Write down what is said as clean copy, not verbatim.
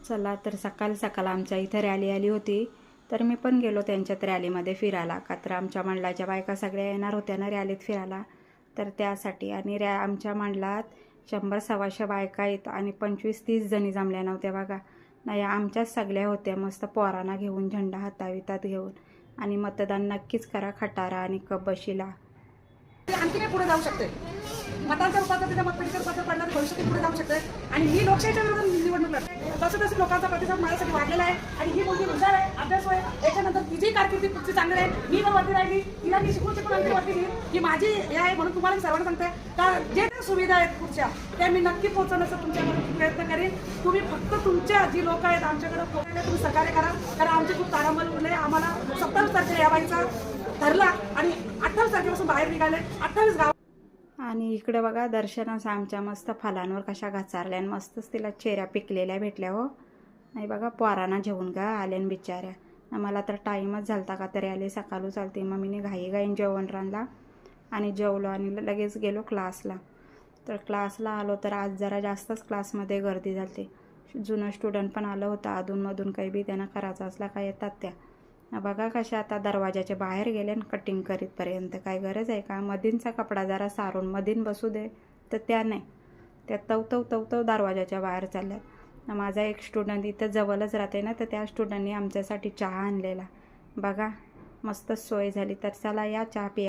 चला तर सकाळ सकाळ आमच्या इथं रॅली आली होती, तर मी पण गेलो त्यांच्यात रॅलीमध्ये फिरायला. का तर आमच्या मंडळाच्या बायका सगळ्या येणार होत्या ना रॅलीत फिरायला, तर त्यासाठी. आणि आमच्या मंडळात 100-125 बायका आहेत आणि 25-30 जणी जमल्या नव्हत्या बघा. नाही, आमच्याच सगळ्या होत्या मस्त पोरांना घेऊन, झेंडा हातावितात घेऊन. आणि मतदान नक्कीच करा खटारा आणि कबशीला. आणखी काय पुढे जाऊ शकते. मतांच्या रूपात त्याच्या मतपेटीच्या रूपात पडणार भविष्यात पुढे जाऊ शकते. आणि ही लोकशाहीच्या विरोधात निवडणूक लढते. तसं तसं लोकांचा प्रतिसाद माझ्यासाठी वाढलेला आहे. आणि ही मुलगी हुशार आहे, अभ्यास आहे. याच्यानंतर तिची कारकिर्दी पुढची चांगली आहे. मी जर वरती राहिली, तिला मी शिकून आणखी वरती घेईन. ही माझी हे आहे. म्हणून तुम्हाला सर्वांना सांगते का जे त्या सुविधा आहेत पुढच्या त्या मी नक्की पोहोचवण्याचा तुमच्याकडे प्रयत्न करेन. तुम्ही फक्त तुमच्या जी लोक आहेत आमच्याकडे पोहोचण्याला तुम्ही सहकार्य करा. कारण आमची खूप तारांबळ उरले. आम्हाला 27 तारखेला यावायचा ठरला आणि 28 तारखेपासून बाहेर निघाले. 28 गाव. आणि इकडे बघा दर्शनास आमच्या मस्त फलांवर कशा घाचारल्या आणि मस्तच तिला चेहऱ्या पिकलेल्या भेटल्या हो. नाही बघा पोरांना जेवून का आल्यान बिचाऱ्या. मला तर टाईमच झालता का तरी आले सकाळू चालते. मम्मीने घाईघाईन जेवण रांधला आणि जेवलो आणि लगेच गेलो क्लासला. तर क्लासला आलो तर आज जरा जास्तच क्लासमध्ये गर्दी झाली. जुनं स्टुडंट पण आलं होतं अधूनमधून. काही बी त्यांना करायचं असला काय येतात त्या. बघा कशा आता दरवाजाच्या बाहेर गेले आणि कटिंग करीतपर्यंत. काय गरज आहे का? मधींचा कपडा जरा सारून मधीन बसू दे, तर त्या नाही, त्या तवतव दरवाजाच्या बाहेर चालल्यात. माझा एक स्टुडंट इथं जवळच राहते ना, तर त्या स्टुडंटने आमच्यासाठी चहा आणलेला. बघा मस्त सोय झाली. तर चला या चहा पिया.